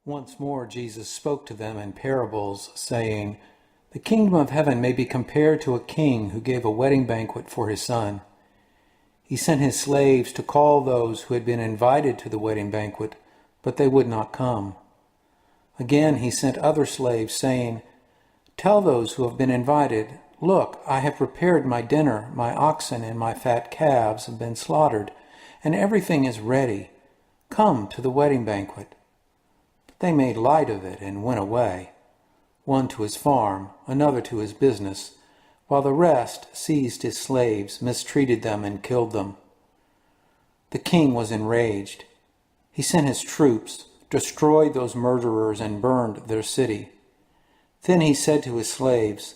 Once more Jesus spoke to them in parables, saying, "The kingdom of heaven may be compared to a king who gave a wedding banquet for his son. He sent his slaves to call those who had been invited to the wedding banquet, but they would not come. Again he sent other slaves, saying, 'Tell those who have been invited, look, I have prepared my dinner, my oxen and my fat calves have been slaughtered, and everything is ready. Come to the wedding banquet.' But they made light of it and went away, one to his farm, another to his business, while the rest seized his slaves, mistreated them, and killed them. The king was enraged. He sent his troops, destroyed those murderers, and burned their city. Then he said to his slaves,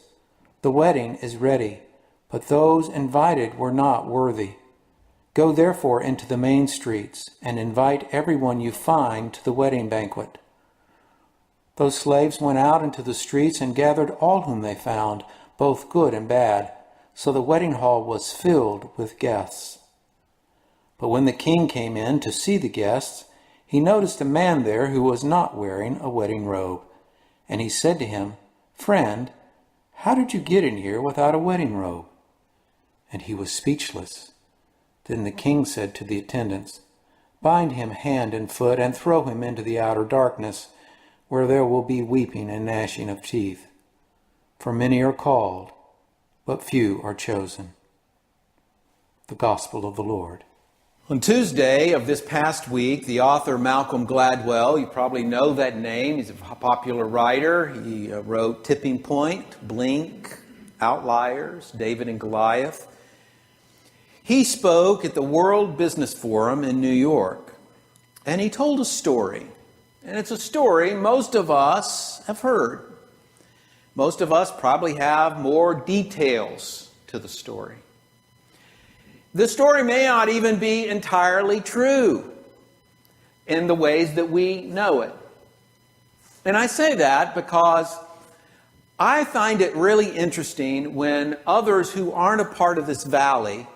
'The wedding is ready, but those invited were not worthy. Go therefore into the main streets, and invite everyone you find to the wedding banquet.' Those slaves went out into the streets and gathered all whom they found, both good and bad, so the wedding hall was filled with guests. But when the king came in to see the guests, he noticed a man there who was not wearing a wedding robe. And he said to him, 'Friend, how did you get in here without a wedding robe?' And he was speechless. Then the king said to the attendants, 'Bind him hand and foot and throw him into the outer darkness, where there will be weeping and gnashing of teeth. For many are called, but few are chosen.'" The Gospel of the Lord. On Tuesday of this past week, the author Malcolm Gladwell, you probably know that name, he's a popular writer. He wrote Tipping Point, Blink, Outliers, David and Goliath. He spoke at the World Business Forum in New York, and he told a story. And it's a story most of us have heard. Most of us probably have more details to the story. The story may not even be entirely true in the ways that we know it. And I say that because I find it really interesting when others who aren't a part of this valley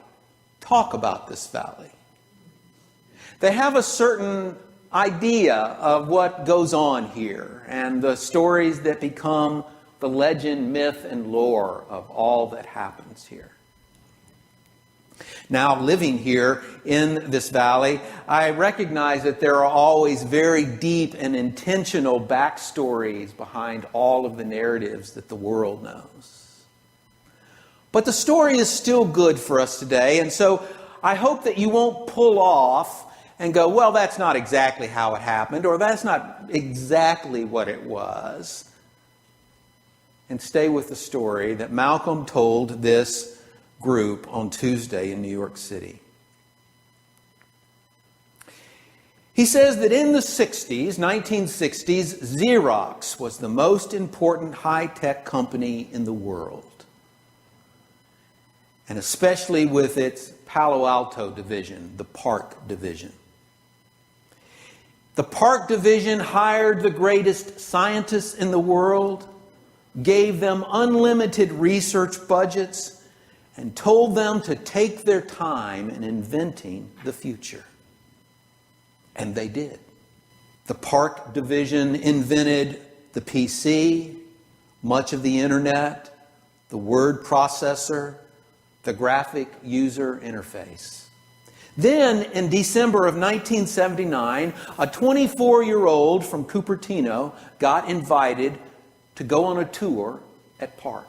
talk about this valley. They have a certain idea of what goes on here and the stories that become the legend, myth, and lore of all that happens here. Now, living here in this valley, I recognize that there are always very deep and intentional backstories behind all of the narratives that the world knows. But the story is still good for us today, and so I hope that you won't pull off and go, "Well, that's not exactly how it happened," or "That's not exactly what it was." And stay with the story that Malcolm told this group on Tuesday in New York City. He says that in the 1960s, Xerox was the most important high-tech company in the world. And especially with its Palo Alto division, the PARC division. The PARC division hired the greatest scientists in the world, gave them unlimited research budgets, and told them to take their time in inventing the future. And they did. The PARC division invented the PC, much of the internet, the word processor, the graphic user interface. Then, in December of 1979, a 24-year-old from Cupertino got invited to go on a tour at PARC.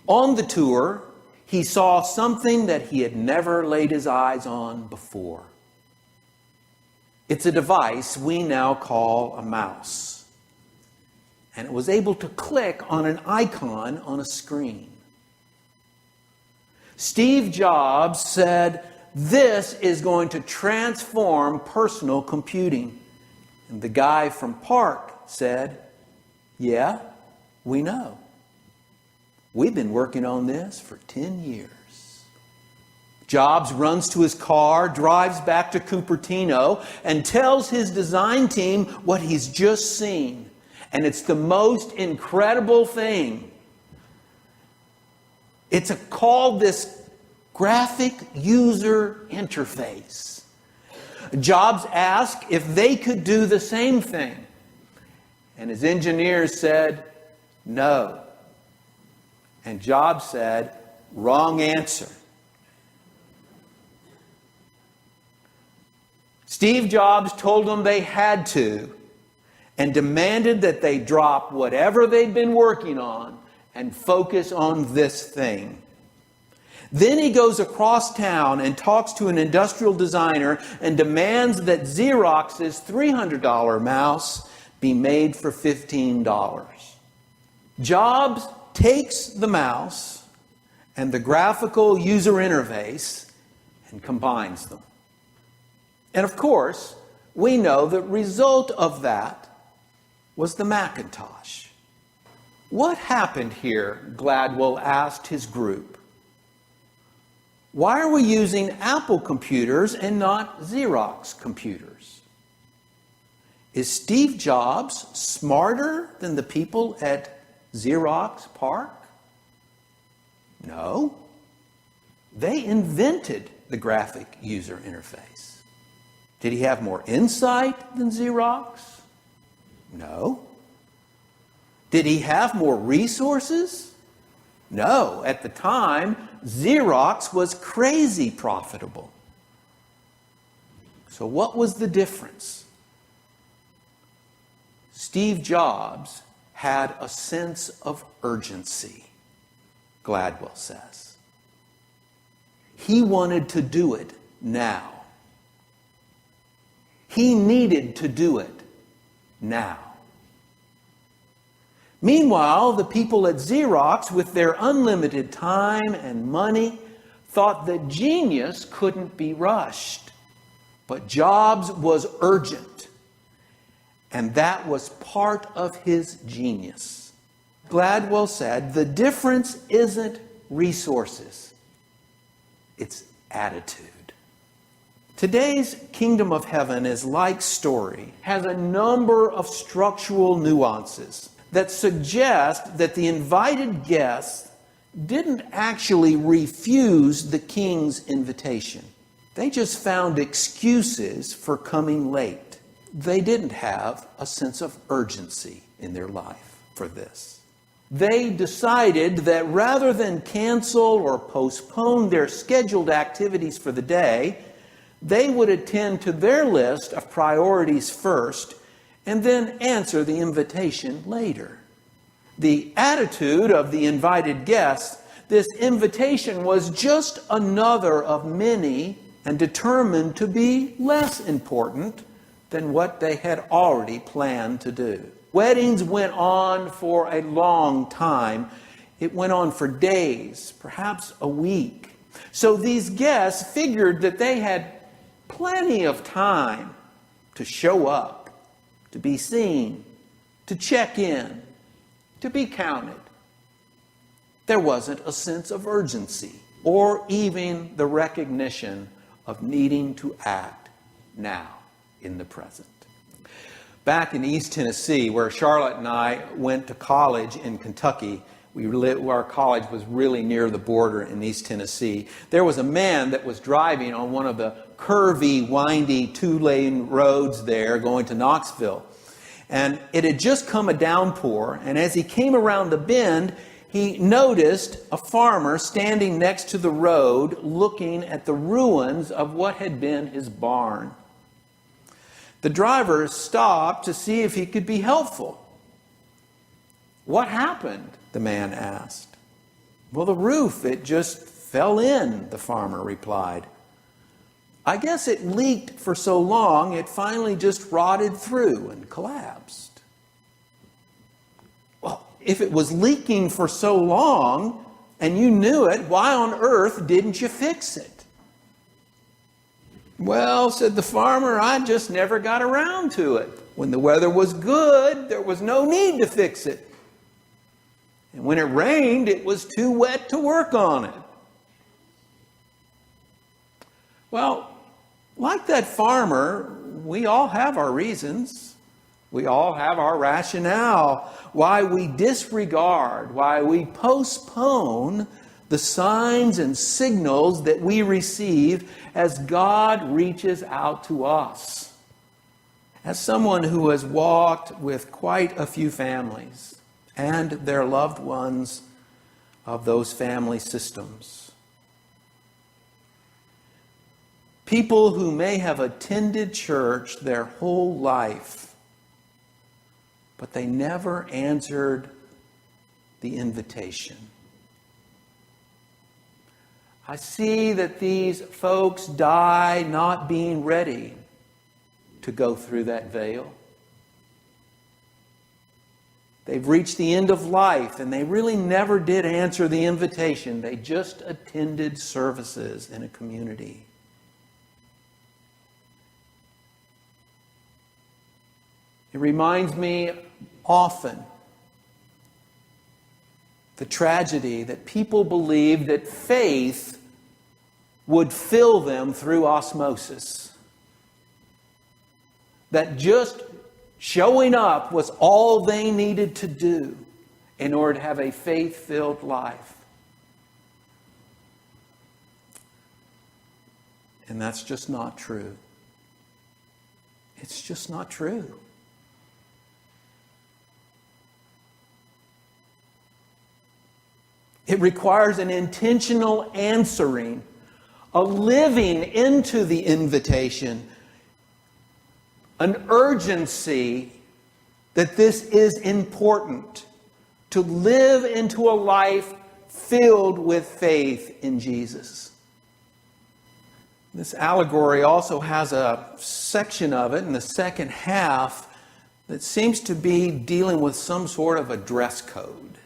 On the tour, he saw something that he had never laid his eyes on before. It's a device we now call a mouse. And it was able to click on an icon on a screen. Steve Jobs said, "This is going to transform personal computing." And the guy from PARC said, "Yeah, we know. We've been working on this for 10 years. Jobs runs to his car, drives back to Cupertino, and tells his design team what he's just seen. And it's the most incredible thing. It's called this graphic user interface. Jobs asked if they could do the same thing And his engineers said, no. And Jobs said, wrong answer. Steve Jobs told them they had to and demanded that they drop whatever they'd been working on and focus on this thing. Then he goes across town and talks to an industrial designer and demands that Xerox's $300 mouse be made for $15. Jobs takes the mouse and the graphical user interface and combines them. And of course, we know the result of that was the Macintosh. What happened here? Gladwell asked his group. Why are we using Apple computers and not Xerox computers? Is Steve Jobs smarter than the people at Xerox PARC? No. They invented the graphic user interface. Did he have more insight than Xerox? No. Did he have more resources? No. At the time, Xerox was crazy profitable. So what was the difference? Steve Jobs had a sense of urgency, Gladwell says. He wanted to do it now. He needed to do it now. Meanwhile, the people at Xerox, with their unlimited time and money, thought that genius couldn't be rushed. But Jobs was urgent, and that was part of his genius. Gladwell said, the difference isn't resources, it's attitude. Today's kingdom of heaven is like story, has a number of structural nuances that suggest that the invited guests didn't actually refuse the king's invitation. They just found excuses for coming late. They didn't have a sense of urgency in their life for this. They decided that rather than cancel or postpone their scheduled activities for the day, they would attend to their list of priorities first and then answer the invitation later. The attitude of the invited guests, this invitation was just another of many and determined to be less important than what they had already planned to do. Weddings went on for a long time. It went on for days, perhaps a week. So these guests figured that they had plenty of time to show up, to be seen, to check in, to be counted. There wasn't a sense of urgency or even the recognition of needing to act now in the present. Back in East Tennessee, where Charlotte and I went to college in Kentucky, our college was really near the border in East Tennessee. There was a man that was driving on one of the curvy, windy, two-lane roads there going to Knoxville. And it had just come a downpour, and as he came around the bend, he noticed a farmer standing next to the road looking at the ruins of what had been his barn. The driver stopped to see if he could be helpful. "What happened?" the man asked. "Well, the roof, it just fell in," the farmer replied. "I guess it leaked for so long, it finally just rotted through and collapsed." "Well, if it was leaking for so long and you knew it, why on earth didn't you fix it?" "Well," said the farmer, "I just never got around to it. When the weather was good, there was no need to fix it. And when it rained, it was too wet to work on it." Well, like that farmer, we all have our reasons. We all have our rationale why we disregard, why we postpone the signs and signals that we receive as God reaches out to us. as someone who has walked with quite a few families and their loved ones of those family systems, people who may have attended church their whole life, but they never answered the invitation. I see that these folks die not being ready to go through that veil. They've reached the end of life and they really never did answer the invitation. They just attended services in a community. It reminds me often the tragedy that people believed that faith would fill them through osmosis. That just showing up was all they needed to do in order to have a faith-filled life. And that's just not true. It's just not true. It requires an intentional answering, a living into the invitation, an urgency that this is important, to live into a life filled with faith in Jesus. This allegory also has a section of it in the second half that seems to be dealing with some sort of a dress code.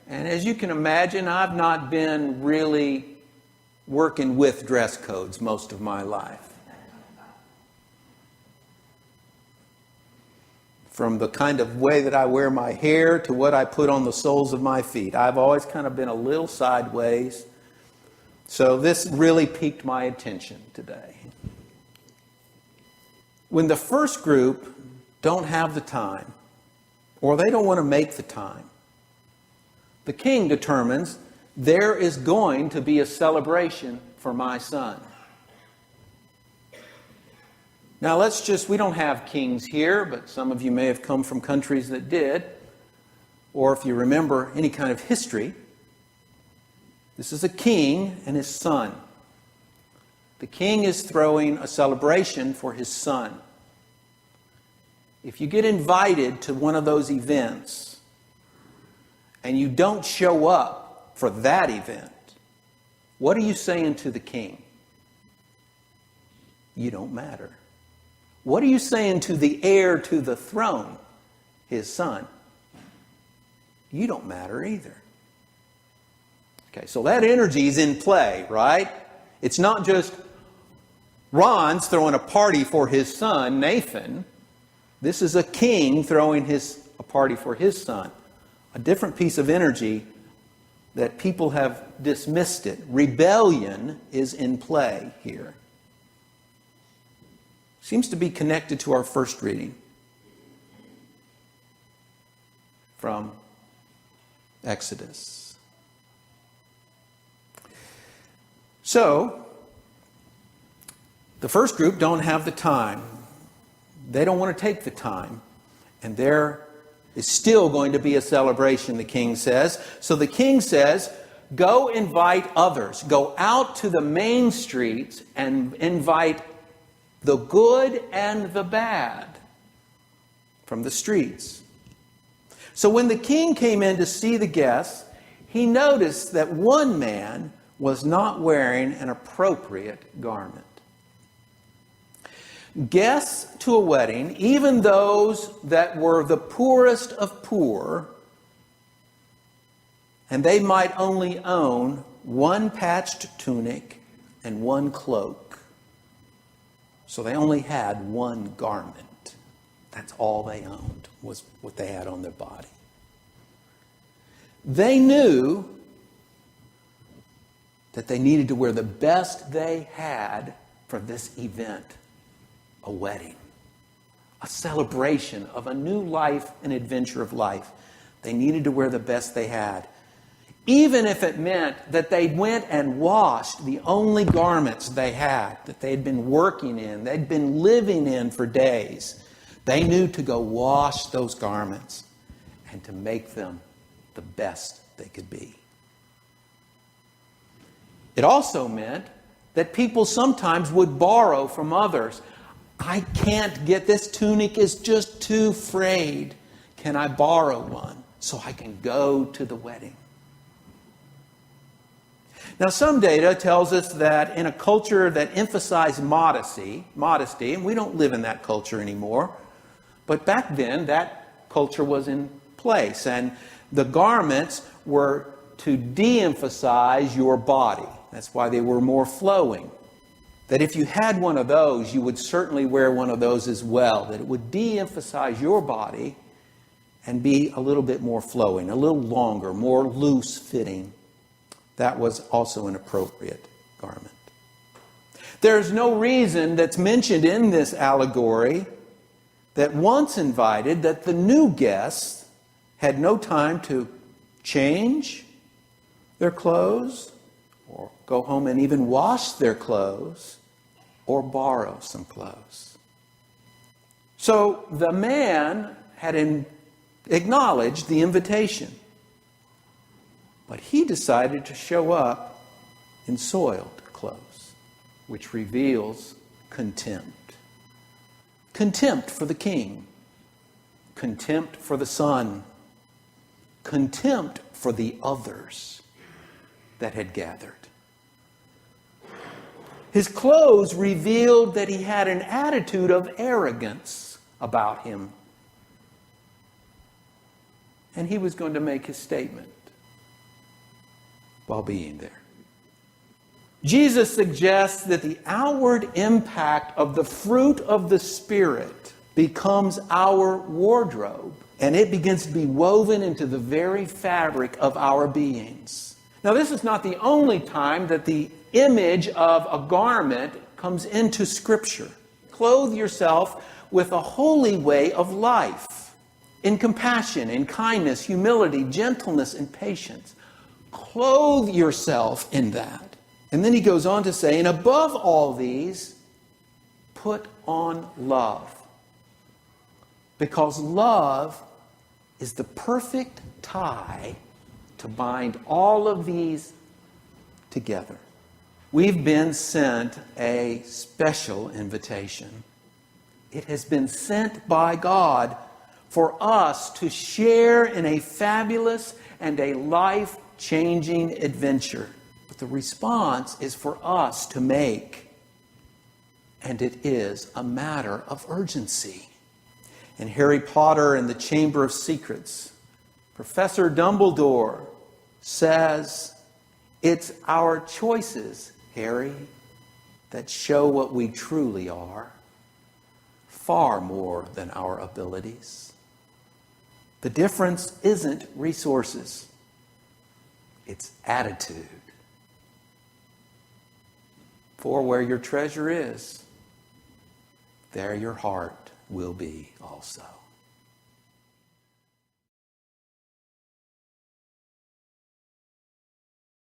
And as you can imagine, I've not been really working with dress codes most of my life. From the kind of way that I wear my hair to what I put on the soles of my feet. I've always kind of been a little sideways. So this really piqued my attention today. When the first group don't have the time, or they don't want to make the time, the king determines there is going to be a celebration for my son. Now we don't have kings here, but some of you may have come from countries that did. Or if you remember any kind of history, this is a king and his son. The king is throwing a celebration for his son. If you get invited to one of those events, and you don't show up for that event, what are you saying to the king? You don't matter. What are you saying to the heir to the throne, his son? You don't matter either. Okay, so that energy is in play, right? It's not just Ron's throwing a party for his son, Nathan. This is a king throwing a party for his son. A different piece of energy that people have dismissed it. Rebellion is in play here. Seems to be connected to our first reading from Exodus. So, the first group don't have the time. They don't want to take the time. And there is still going to be a celebration, the king says. So the king says, go invite others. Go out to the main streets and invite the good and the bad from the streets. So when the king came in to see the guests, he noticed that one man was not wearing an appropriate garment. Guests to a wedding, even those that were the poorest of poor, and they might only own one patched tunic and one cloak. So they only had one garment. That's all they owned, was what they had on their body. They knew that they needed to wear the best they had for this event. A wedding, a celebration of a new life, an adventure of life. They needed to wear the best they had. even if it meant that they went and washed the only garments they had, that they had been working in, they'd been living in for days. They knew to go wash those garments and to make them the best they could be. It also meant that people sometimes would borrow from others. I can't get this tunic, is just too frayed. Can I borrow one so I can go to the wedding? Now, some data tells us that in a culture that emphasized modesty, and we don't live in that culture anymore, but back then that culture was in place, and the garments were to de-emphasize your body. That's why they were more flowing. That if you had one of those, you would certainly wear one of those as well. That it would de-emphasize your body and be a little bit more flowing, a little longer, more loose fitting. That was also an appropriate garment. There's no reason that's mentioned in this allegory that once invited, that the new guests had no time to change their clothes, or go home and even wash their clothes, or borrow some clothes. So the man had acknowledged the invitation, but he decided to show up in soiled clothes, which reveals contempt. Contempt for the king, contempt for the son, contempt for the others that had gathered. His clothes revealed that he had an attitude of arrogance about him. And he was going to make his statement while being there. Jesus suggests that the outward impact of the fruit of the Spirit becomes our wardrobe, and it begins to be woven into the very fabric of our beings. Now, this is not the only time that the image of a garment comes into Scripture. Clothe yourself with a holy way of life, in compassion, in kindness, humility, gentleness, and patience. Clothe yourself in that. And then he goes on to say, and above all these, put on love. Because love is the perfect tie to bind all of these together. We've been sent a special invitation. It has been sent by God for us to share in a fabulous and a life-changing adventure. But the response is for us to make. And it is a matter of urgency. In Harry Potter and the Chamber of Secrets, Professor Dumbledore says, it's our choices, Harry, that show what we truly are, far more than our abilities. The difference isn't resources, it's attitude. For where your treasure is, there your heart will be also.